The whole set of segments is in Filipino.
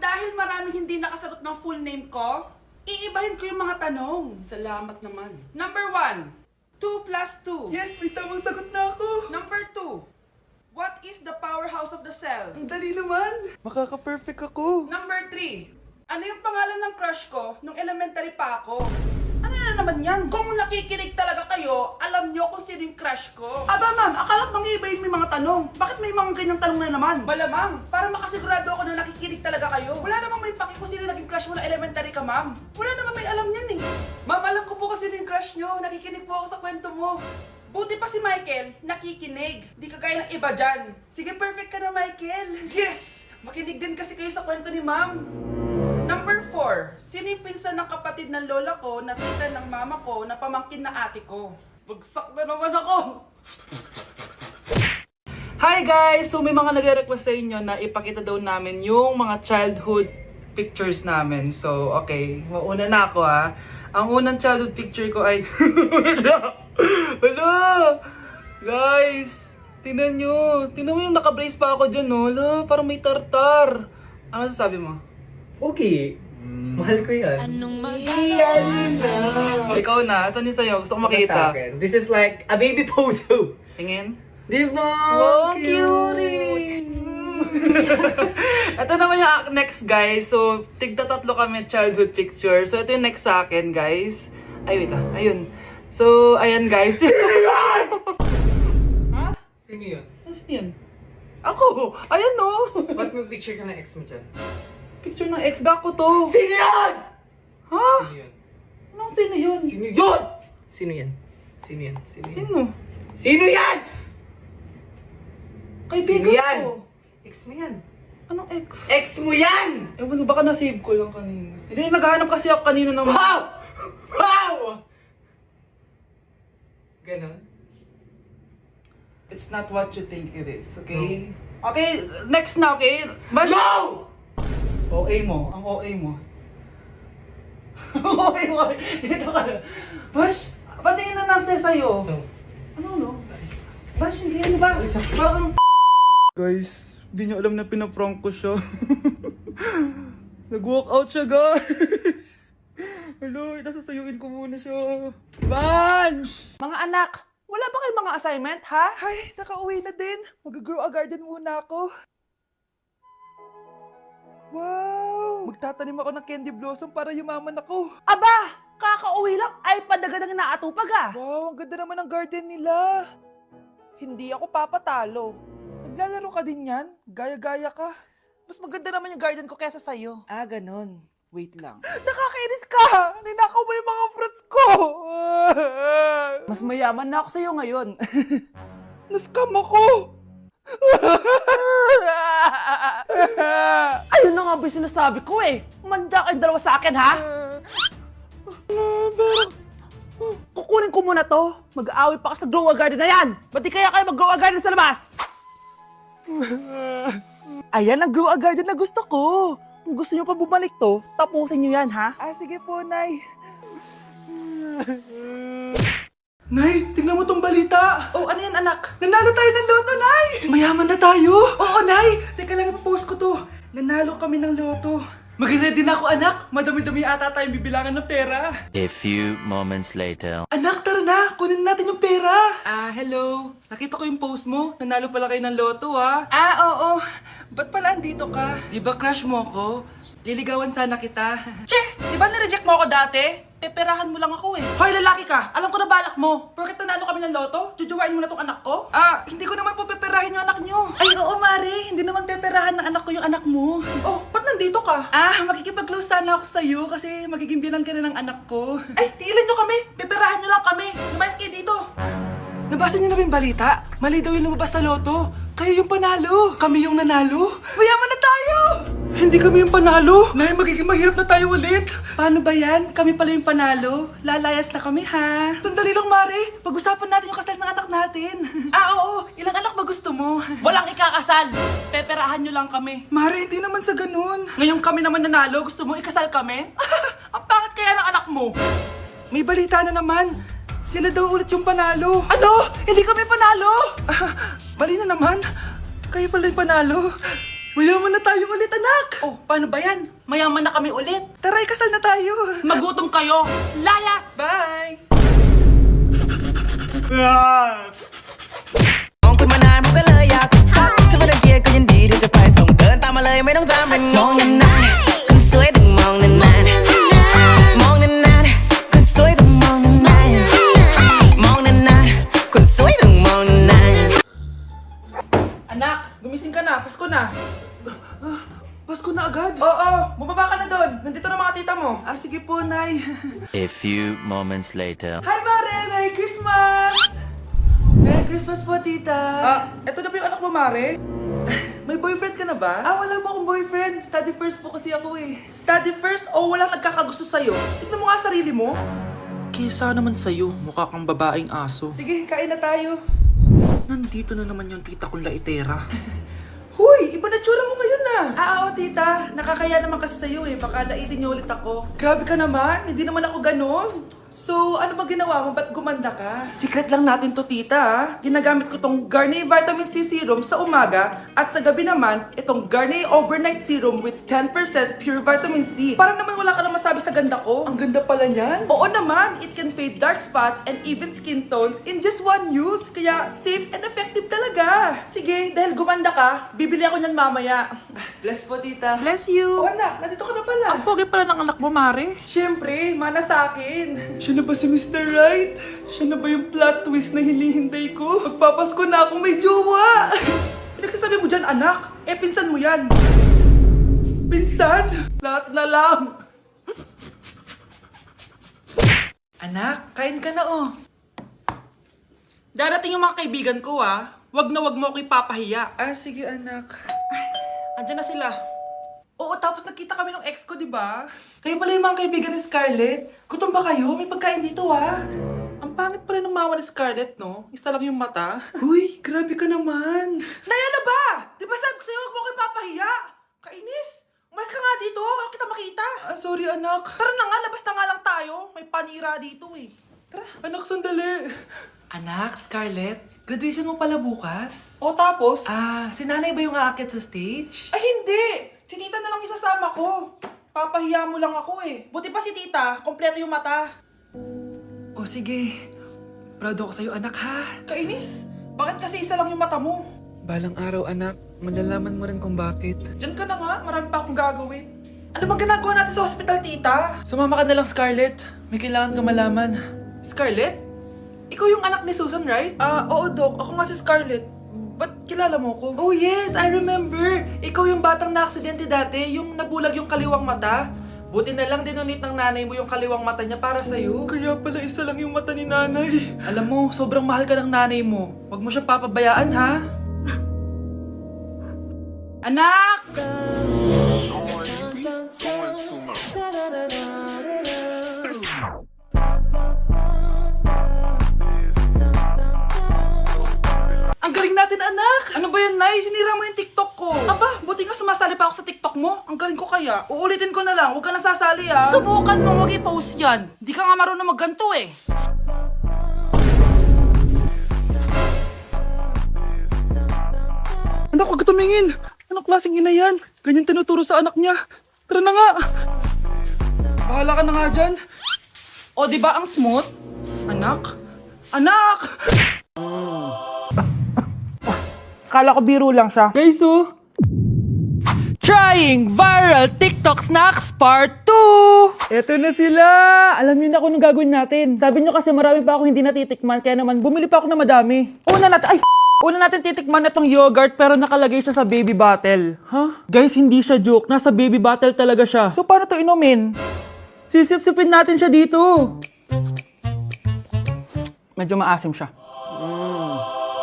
dahil maraming hindi nakasagot ng full name ko, iibahin ko yung mga tanong. Salamat naman. Number 1, 2 plus 2. Yes, may tamang sagot na ako. Number 2, what is the powerhouse of the cell? Ang dali naman. Makaka-perfect ako. Number 3, ano yung pangalan ng crush ko nung elementary pa ako? Ano na naman yan? Kung nakikinig talaga kayo, alam nyo kung sino yung crush ko. Aba ma'am, akala ko ibahin may mga tanong. Bakit may mga ganyang tanong na naman? Malamang, para makasigurado ako na nakikinig talaga kayo. Wala namang may paki kung sino naging crush mo na elementary ka, ma'am. Wala namang may alam yan eh. Ma'am, alam ko po kasi sino yung crush nyo. Nakikinig po ako sa kwento mo. Buti pa si Michael, nakikinig. Di kagaya ng iba dyan. Sige, perfect ka na, Michael. Yes! Makinig din kasi kayo sa kwento ni ma'am. Number 4, sino yung pinsan ng kapatid ng lola ko na tita ng mama ko na pamangkin na ate ko? Bagsak na naman ako! Hi guys! So may mga nagre-request sa inyo na ipakita daw namin yung mga childhood pictures namin. So okay, mauna na ako ha. Ang unang childhood picture ko ay... Hala! Guys! Tingnan nyo! Tingnan mo yung naka-brace pa ako dyan, no? Hala, parang may tartar. Ano sasabi mo? Okay. Mahal ko yan. Anong Ikaw na, saan yung sa'yo? Gusto ko Sa makita. akin, this is like a baby photo. Tingin. Di ba? Wow, cute! Ito naman yung next guys. So, tigta-tatlo kami childhood picture. So, ito yung next sa akin guys. Ay, wait lang. Ayun. So, ayan guys. Ha? Sino yun? Ano yun? Ako! Ayan no! Ba't may picture ka ng ex mo dyan? Picture ng ex ko to. Sino yan? Ha? Sino yun? Anong sino yun? Sino yun? Sino yan? Sino yan? Sino yan? Sino? Sino yan? Kaibigan Sino yan? ko. Ex mo yan. Anong ex? Ex mo yan! Ewan ko, baka na-save ko lang kanina. Hindi, naghahanap kasi ako kanina ng... Wow! Wow! Ganon? It's not what you think it is, okay? Okay, next na, okay? Bash! No! OA mo, ang OA mo. OA mo, dito ka. Bash, patingin na nasa sa'yo. No. Ano, no? Bash, hindi ano ba? Parang... Guys, hindi niyo alam na pinaprank ko siya. Nag-walk out siya, guys. Hello, nasasayuin ko muna siya. Bunch! Mga anak, wala ba kayong mga assignment, ha? Ay, nakauwi na din. Mag-grow a garden muna ako. Wow! Magtatanim ako ng candy blossom para yumaman ako. Aba! Kakauwi lang ay padagadang naatupag ah! Wow, ang ganda naman ng garden nila. Hindi ako papatalo. Naglalaro ka din yan? Gaya-gaya ka. Mas maganda naman yung garden ko kaysa sa'yo. Ah, ganon. Wait lang. Nakakainis ka! Ninakaw mo yung mga fruits ko! Mas mayaman na ako sa'yo ngayon. Nascam ako! Ayun na nga ba yung sinasabi ko eh. Manda kayong dalawa sa akin ha? Kukunin ko muna to. Mag-aaway pa ka sa grow a garden na yan. Ba't di kaya kayo mag-grow a garden sa labas? Ayan ang grow a garden na gusto ko. Kung gusto nyo pa bumalik to, tapusin nyo yan ha? Ah, sige po, Nay. Nay, tingnan mo tong balita. Oh, ano yan anak? Nanalo tayo ng loto, Nay! Mayaman na tayo! Oo, Nay! Teka lang, ipapost ko to. Nanalo kami ng loto. Mag-ready na ako, anak. Madami-dami ata tayong bibilangan ng pera. A few moments later. Anak, tara na! Kunin natin yung pera! Hello. Nakita ko yung post mo. Nanalo pala kayo ng loto ha? Oo. Ba't pala andito ka? Di ba crush mo ko? Liligawan sana kita. Che! Di ba nireject mo ako dati? Peperahan mo lang ako eh. Hoy, lalaki ka! Alam ko na balak mo. Porket nanalo kami ng loto, jujuwain mo na tong anak ko? Hindi ko naman po peperahin yung anak nyo. Ay, oo, Mare. Hindi naman peperahan ng anak ko yung anak mo. Oh, ba't nandito ka? Makikipag-close sana ako sa'yo kasi magiging bilang ka na ng anak ko. Ay, tiilan nyo kami. Peperahan nyo lang kami. Lumayas kayo dito. Nabasa niyo na ba yung balita? Mali daw yung lumabas sa loto. Kayo yung panalo. Kami yung nanalo. Mayaman na tayo! Hindi kami yung panalo. Nay, magiging mahirap na tayo ulit. Paano ba yan? Kami pala yung panalo. Lalayas na kami, ha? Sandali lang, Mare. Pag-usapan natin yung kasal ng anak natin. Oo. Ilang anak ba gusto mo? Walang ikakasal. Peperahan nyo lang kami. Mare, hindi naman sa ganun. Ngayon kami naman nanalo. Gusto mo ikasal kami? Ang pangit kaya ng anak mo. May balita na naman. Sila daw ulit yung panalo. Ano? Hindi kami panalo. Mali na naman. Kayo pala yung panalo. Mayaman na tayo ulit, anak! Oh, paano ba yan? Mayaman na kami ulit. Taray, kasal na tayo! Magutom kayo. Layas! Bye! มองคุณมานานผมก็เลยอยากทักถ้าไม่ได้เกียร์ก็ยินดีที่จะไปส่งเดินตามมาเลยไม่ต้องจำเป็นมองนานๆคนสวยต้องมองนานๆมองนานๆคนสวยต้องมองนานๆมองนานๆคนสวยต้องมองนานๆ Anak, gumising ka na. Pasko na. Pasko na agad! Oo, bumaba ka na doon. Nandito na mga tita mo. Ah, sige po, Nay. A few moments later. Hi, Mare! Merry Christmas! Merry Christmas po, tita! Eto na ba yung anak mo, Mare? May boyfriend ka na ba? Wala po akong boyfriend. Study first po kasi ako eh. Study first o walang nagkakagusto sa'yo? Tignan mo nga sarili mo. Kesa naman sa'yo, mukha kang babaeng aso. Sige, kain na tayo. Nandito na naman yung tita kong laitera. Huy, iba na tsura mo ngayon na. Oo, tita. Nakakaya naman kasi sa'yo eh. Baka laitin niyo ulit ako. Grabe ka naman. Hindi naman ako ganon. So, ano ba ginawa mo? Ba't gumanda ka? Secret lang natin to, tita. Ginagamit ko tong Garnier Vitamin C Serum sa umaga at sa gabi naman, itong Garnier Overnight Serum with 10% pure vitamin C. Parang naman wala ka na masabi sa ganda ko. Ang ganda pala niyan. Oo naman, it can fade dark spot and even skin tones in just one use. Kaya safe and effective talaga. Sige, dahil gumanda ka, bibili ako niyan mamaya. Bless po, tita. Bless you. Oh, anak, nandito ka na pala. Ang pogi pala ng anak mo, Mare. Siyempre, mana sa akin. Siya na ba si Mr. Right? Siya na ba yung plot twist na hinihintay ko? Magpapasko na akong may jowa. Pinagsasabi mo dyan, anak. Pinsan mo yan. Pinsan? Lahat na lang. Anak, kain ka na oh. Darating yung mga kaibigan ko, ah. Wag na wag mo ako ipapahiya. Ah, sige anak. Andyan na sila. Oo, tapos nagkita kami ng ex ko, di ba? Kayo pala yung mga kaibigan ni Scarlett. Gutom ba kayo? May pagkain dito, ah. Ang pangit pa rin ng mama ni Scarlett, no? Isa lang yung mata. Uy, grabe ka naman. Naya na ba? Di ba sabi ko sa'yo, huwag mo kayo papahiya? Kainis. Umalis ka nga dito. Huwag kita makita. Ah, sorry anak. Tara na nga, labas na nga lang tayo. May panira dito, eh. Tara. Anak, sandali. Anak, Scarlett, graduation mo pala bukas? O tapos? Si nanay ba yung aakyat sa stage? Ay, hindi! Si tita na lang isasama ko. Papahiya mo lang ako eh. Buti pa si tita, kompleto yung mata. O sige, proud ako sa'yo anak ha. Kainis! Bakit kasi isa lang yung mata mo? Balang araw anak, malalaman mo rin kung bakit. Diyan ka na nga, marami pa akong gagawin. Ano bang ginagawa natin sa hospital, tita? Sumama ka na lang Scarlett, may kailangan ka malaman. Scarlett? Ikaw yung anak ni Susan, right? Oo, Doc. Ako nga si Scarlett. Ba't kilala mo ko? Oh yes, I remember. Ikaw yung batang na-aksidente dati, yung nabulag yung kaliwang mata. Buti na lang dinonate ng nanay mo yung kaliwang mata niya para sa'yo. Kaya pala isa lang yung mata ni nanay. Alam mo, sobrang mahal ka ng nanay mo. Huwag mo siyang papabayaan, ha? Anak! Ang galing natin, anak! Ano ba yan, Nay? Sinira mo yung TikTok ko. Aba, buti nga sumasali pa ako sa TikTok mo. Ang galing ko kaya. Uulitin ko na lang. Huwag ka nasasali, ha? Subukan mo wag i-post yan. Di ka nga marunong magganto, eh. Anak, huwag ka tumingin. Anong klaseng ina yan? Ganyan tinuturo sa anak niya. Tara na nga. Bahala ka na nga dyan. O, di ba ang smooth? Anak? Anak! Kala ko biro lang siya. Guys, oh. Trying Viral TikTok Snacks Part 2! Eto na sila! Alam niyo na kung anong gagawin natin. Sabi niyo kasi marami pa ako hindi natitikman, kaya naman bumili pa ako na madami. Una natin titikman na tong yogurt pero nakalagay siya sa baby bottle. Ha? Guys, hindi siya joke. Nasa baby bottle talaga siya. So paano to inumin? Sisip-sipin natin siya dito. Medyo maasim siya.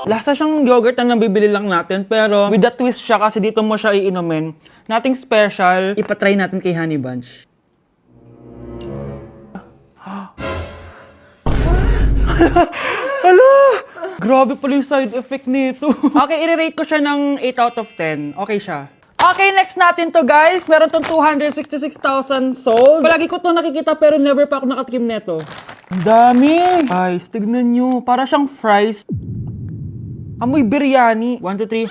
Lasa siyang yogurt na nabibili lang natin pero with a twist siya kasi dito mo siya iinumin. Nothing special. Ipatry natin kay Honey Bunch. Hala! Grabe pala yung side effect nito. Okay, i-rate ko siya ng 8 out of 10. Okay siya. Okay, next natin to guys. Meron tong 266,000 sold. Palagi ko to nakikita pero never pa ako nakatikim neto. Ang dami! Guys, tignan nyo. Para siyang fries. Amoy biryani. 1, 2, 3.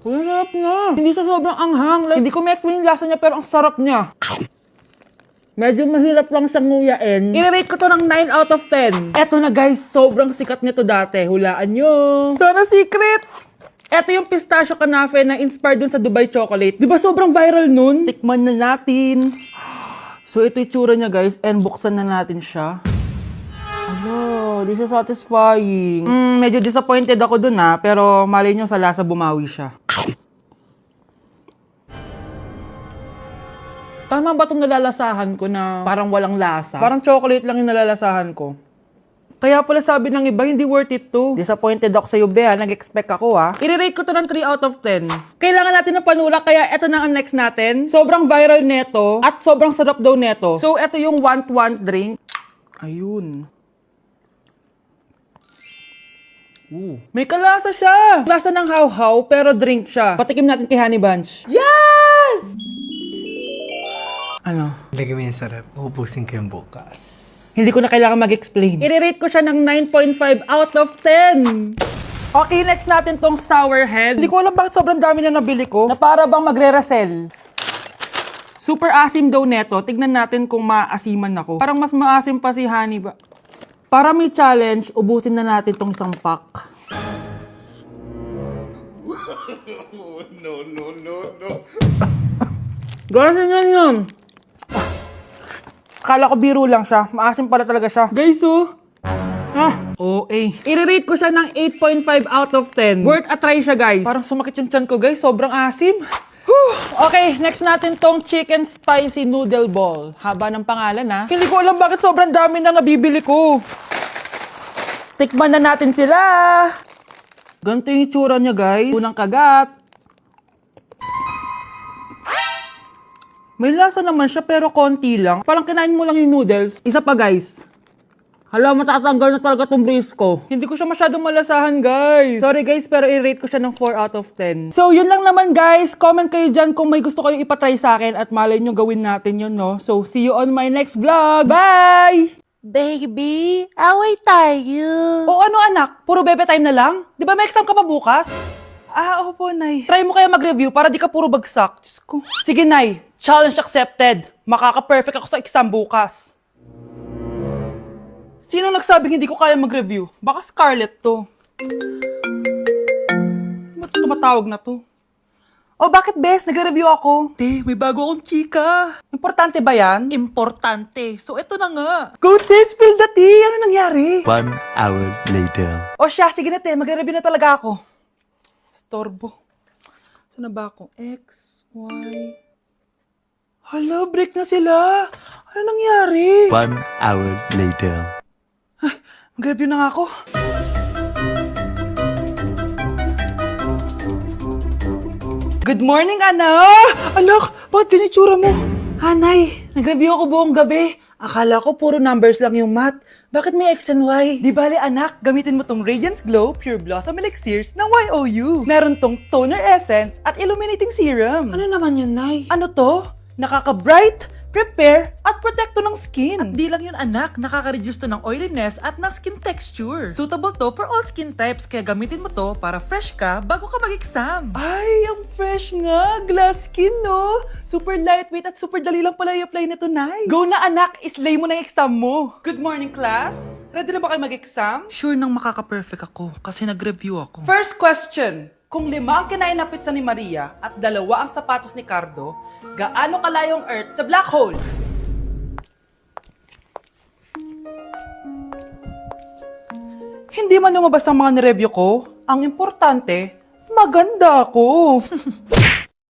Uy, ang sarap na. Hindi siya sobrang anghang. Like, hindi ko ma-explain yung lasa niya pero ang sarap niya. Medyo mahirap lang siyang nguyain. I-rate ko to ng 9 out of 10. Eto na guys, sobrang sikat nito dati. Hulaan nyo. Sana secret! Eto yung pistachio kanafe na inspired dun sa Dubai chocolate. Di ba sobrang viral nun? Tikman na natin. So ito yung tsura niya guys and buksan na natin siya. Ano, di siya satisfying. Medyo disappointed ako dun pero malay nyo sa lasa bumawi siya. Tama ba itong nalalasahan ko na parang walang lasa? Parang chocolate lang yung nalalasahan ko. Kaya pala sabi ng iba, hindi worth it to. Disappointed ako sa'yo, Bea. Nag-expect ako, I-rate ko to ng 3 out of 10. Kailangan natin ng panulak, kaya eto na ang next natin. Sobrang viral neto at sobrang sarap daw neto. So, eto yung want drink. Ayun. May kalasa siya. Lasa ng how-how, pero drink siya. Patikim natin kay Honey Bunch. Yes! Ano? Lagyan mo yung sarap. Uubusin ko yung bukas. Hindi ko na kailangan mag-explain. I-rate ko siya ng 9.5 out of 10. Okay, next natin tong sour head. Hindi ko alam bakit sobrang dami na nabili ko. Na para bang magre-resell. Super asim daw neto. Tignan natin kung maasiman ako. Parang mas maasim pa si Honey ba? Para may challenge, ubusin na natin tong isang pack. Ganyan yan yun. Akala ko biro lang siya. Maasim pala talaga siya. Guys, OA. I-rate ko siya ng 8.5 out of 10. Worth a try siya, guys. Parang sumakit yung tiyan ko, guys. Sobrang asim. Okay, next natin tong chicken spicy noodle ball. Haba ng pangalan, Hindi ko alam bakit sobrang dami na nabibili ko. Tikman na natin sila. Ganito yung itsura niya, guys. Unang kagat. May lasa naman siya pero konti lang. Parang kinain mo lang yung noodles. Isa pa guys. Hala, matatanggal na talaga tong brace ko. Hindi ko siya masyadong malasahan guys. Sorry guys, pero i-rate ko siya ng 4 out of 10. So yun lang naman guys. Comment kayo dyan kung may gusto kayo ipatry sa akin at malay nyo gawin natin yun, no? So see you on my next vlog. Bye! Baby, away tayo. O ano anak? Puro bebe time na lang? Di ba may exam ka pa bukas? Opo, Nay. Try mo kaya mag-review para di ka puro bagsak. Diyos ko. Sige, Nay. Challenge accepted. Makaka-perfect ako sa exam bukas. Sino nagsabing hindi ko kaya mag-review? Baka Scarlett to. Ba't tumatawag na to? Oh, bakit, Bes? Nagre-review ako. Te, may bago akong chika. Importante ba yan? Importante. So, eto na nga. Go, Te! Spill the tea! Ano nangyari? 1 hour later. O siya, sige na, Te. Magre-review na talaga ako. Storbo. Saan na ba ako? X, Y... Hala, break na sila. Ano nangyari? 1 hour later. Mag-review na nga ako. Good morning, anak! Anak, bakit ganyan tsura mo? Hanay, nag-review ako buong gabi. Akala ko puro numbers lang yung math. Bakit may X and Y? Di bale anak, gamitin mo tong Radiance Glow Pure Blossom Elixirs ng YOU. Meron tong toner essence at illuminating serum. Ano naman yun, Nay? Ano to? Nakaka-bright, prepare, at protekto ng skin. At di lang yun anak, nakaka-reduce to ng oiliness at ng skin texture. Suitable to for all skin types, kaya gamitin mo to para fresh ka bago ka mag-exam. Ay, ang fresh nga! Glass skin, no? Super lightweight at super dali lang pala i-apply nito, Nay. Go na anak, islay mo na yung exam mo. Good morning, class. Ready na ba kayo mag-exam? Sure nang makaka-perfect ako kasi nag-review ako. First question. Kung 5 ang kinain na pizza ni Maria at 2 ang sapatos ni Cardo, gaano kalayo ang Earth sa black hole? Hindi man lumabas ang mga nireview ko, ang importante, maganda ako.